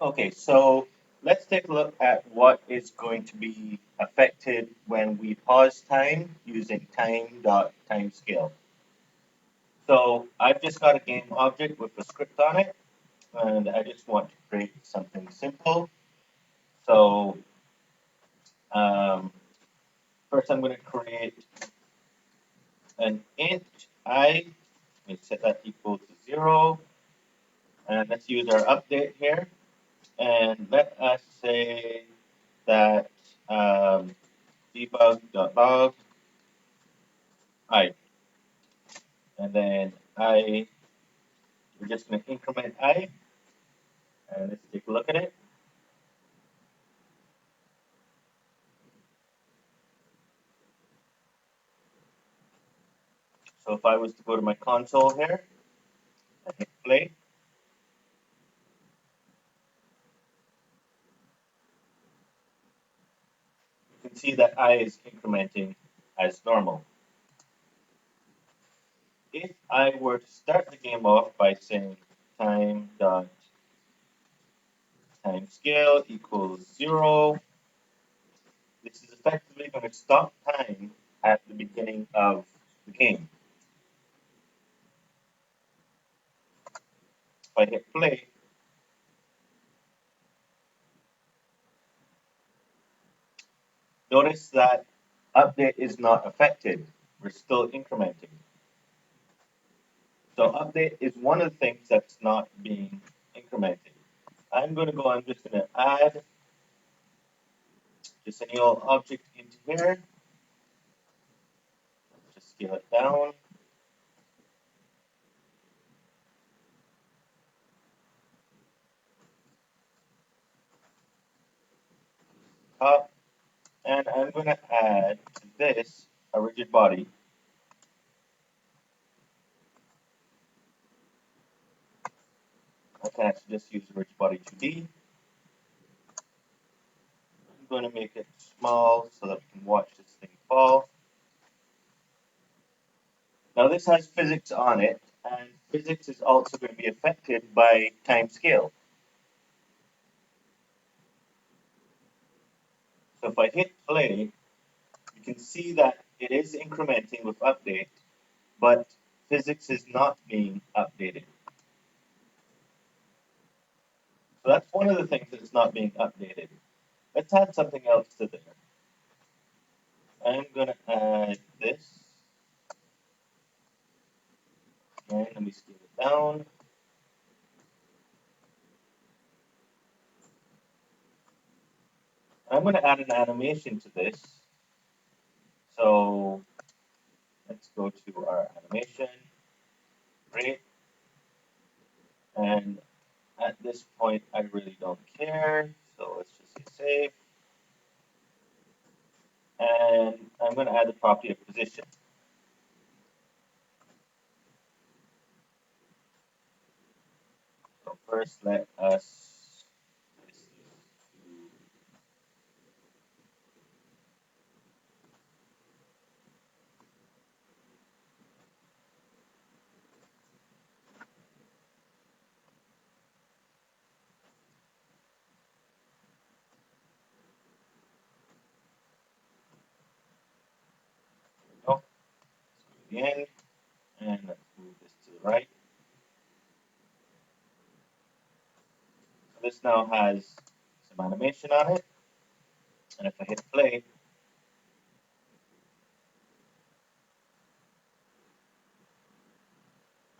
Okay, so let's take a look at what is going to be affected when we pause time using time.timescale. So I've just got a game object with a script on it, and I just want to create something simple. So um, first I'm going to create an int I, and set that equal to 0, and let's use our update here, and let us say that um, debug.log I, and then we're just going to increment I, and let's take a look at it. So if I was to go to my console here and hit play, you can see that I is incrementing as normal. If I were to start the game off by saying time dot time scale equals 0, this is effectively going to stop time at the beginning of the game. If I hit play, notice that update is not affected. We're still incrementing. So update is one of the things that's not being incremented. I'm just going to add just any old object into here. Just scale it down. Up. And I'm going to add to this a rigid body. I can actually just use rigid body 2D. I'm going to make it small so that we can watch this thing fall. Now this has physics on it, and physics is also going to be affected by time scale. So if I hit play, you can see that it is incrementing with update, but physics is not being updated. So that's one of the things that's not being updated. Let's add something else to there. I'm going to add this. And let me scale it down. I'm going to add an animation to this. So let's go to our animation. Great. And at this point, I really don't care. So let's just say save. And I'm going to add the property of position. So first, let us. Oh, let's go to the end. And let's move this to the right. So this now has some animation on it. And if I hit play,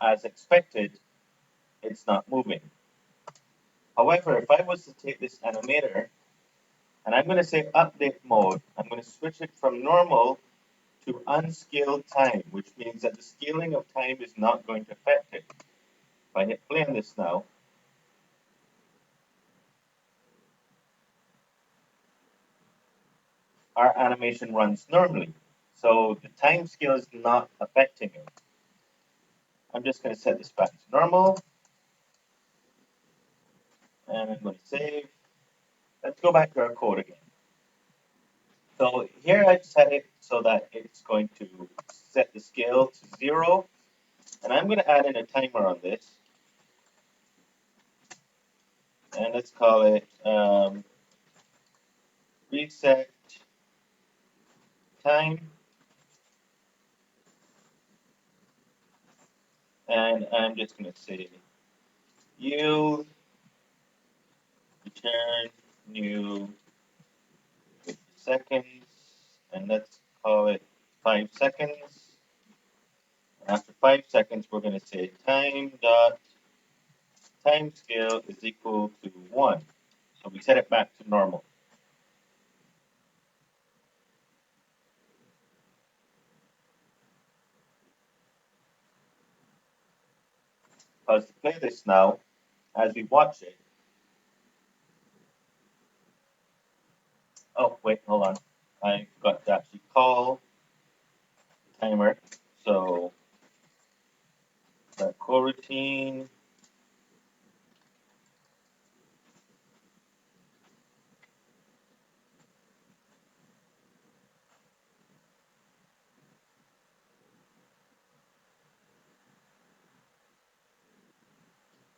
as expected, it's not moving. However, if I was to take this animator and I'm going to say update mode, I'm going to switch it from normal to unscaled time, which means that the scaling of time is not going to affect it. If I hit play on this now, our animation runs normally. So the time scale is not affecting it. I'm just going to set this back to normal. And I'm going to save. Let's go back to our code again. So here I've set it so that it's going to set the scale to 0. And I'm going to add in a timer on this. and let's call it reset time, and I'm just going to say yield return new seconds, and let's call it 5 seconds. After 5 seconds, we're going to say time dot time scale is equal to 1. So we set it back to normal. Because to play this now, as we watch it, oh wait, hold on. I forgot to actually call the timer. So the coroutine,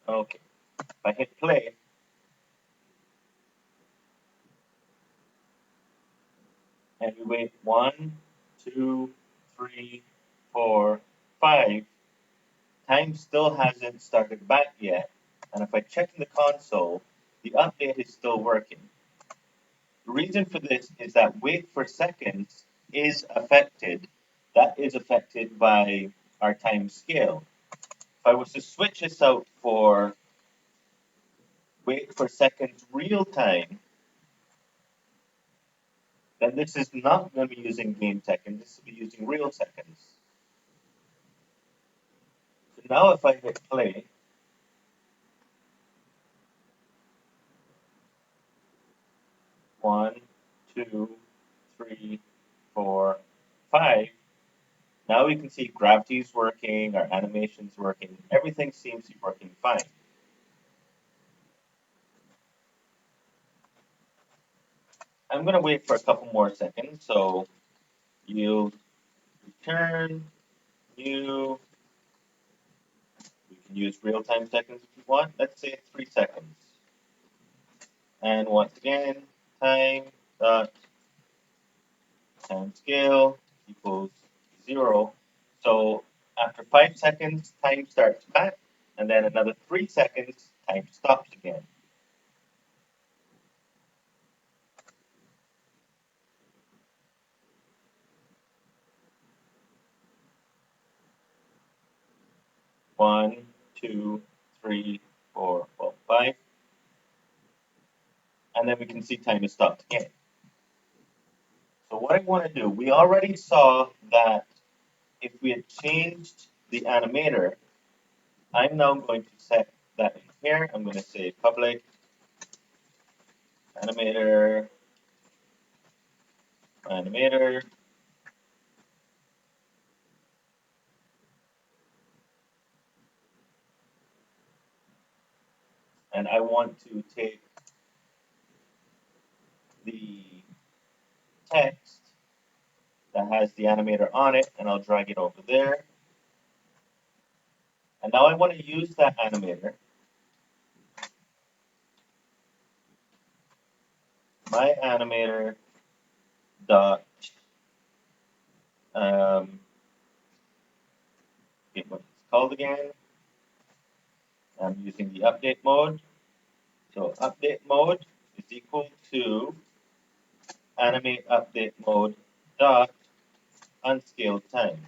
okay. If I hit play, and we wait 1, 2, 3, 4, 5, time still hasn't started back yet. And if I check in the console, the update is still working. The reason for this is that wait for seconds is affected. That is affected by our time scale. If I was to switch this out for wait for seconds real time, then this is not going to be using game seconds. This will be using real seconds. So now if I hit play, 1, 2, 3, 4, 5, now we can see gravity is working, our animation's working, everything seems to be working fine. I'm going to wait for a couple more seconds, so you return new, we can use real-time seconds if you want, let's say 3 seconds. And once again, time dot time scale equals 0. So after 5 seconds, time starts back, and then another 3 seconds, time stops again. One, two, three, four, well, 5. And then we can see time has stopped again. So what I want to do, we already saw that if we had changed the animator, I'm now going to set that in here. I'm going to say public animator, animator, and I want to take the text that has the animator on it, and I'll drag it over there. And now I want to use that animator, my animator dot get what it's called again. I'm using the update mode. So update mode is equal to animate update mode dot unscaled time.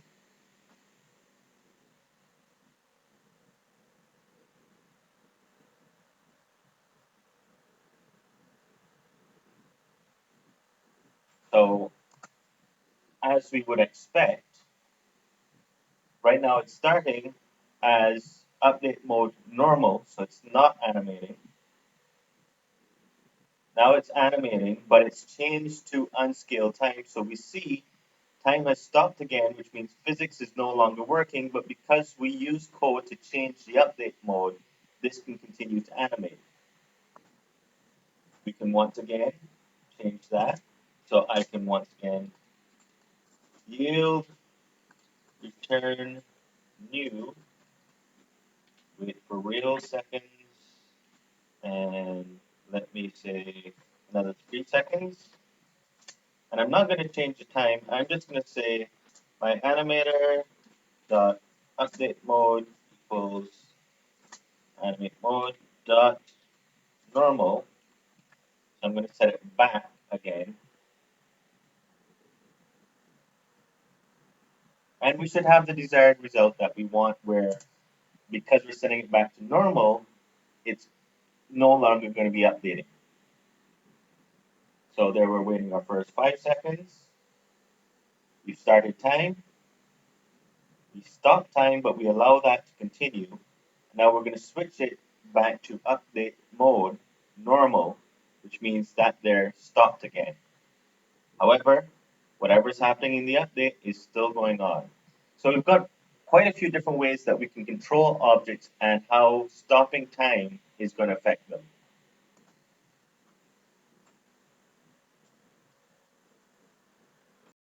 So as we would expect, right now it's starting as update mode normal, so it's not animating. Now it's animating, but it's changed to unscaled time. So we see time has stopped again, which means physics is no longer working, but because we use code to change the update mode, this can continue to animate. We can once again change that. So I can once again yield, return new, wait for real seconds, and say another 3 seconds. And I'm not going to change the time. I'm just going to say my animator dot update mode equals animate mode dot normal. So I'm going to set it back again. And we should have the desired result that we want where, because we're setting it back to normal, it's no longer going to be updating. So there we're waiting our first 5 seconds. We started time. We stop time, but we allow that to continue. Now we're going to switch it back to update mode, normal, which means that they're stopped again. However, whatever's happening in the update is still going on. So we've got quite a few different ways that we can control objects and how stopping time is going to affect them.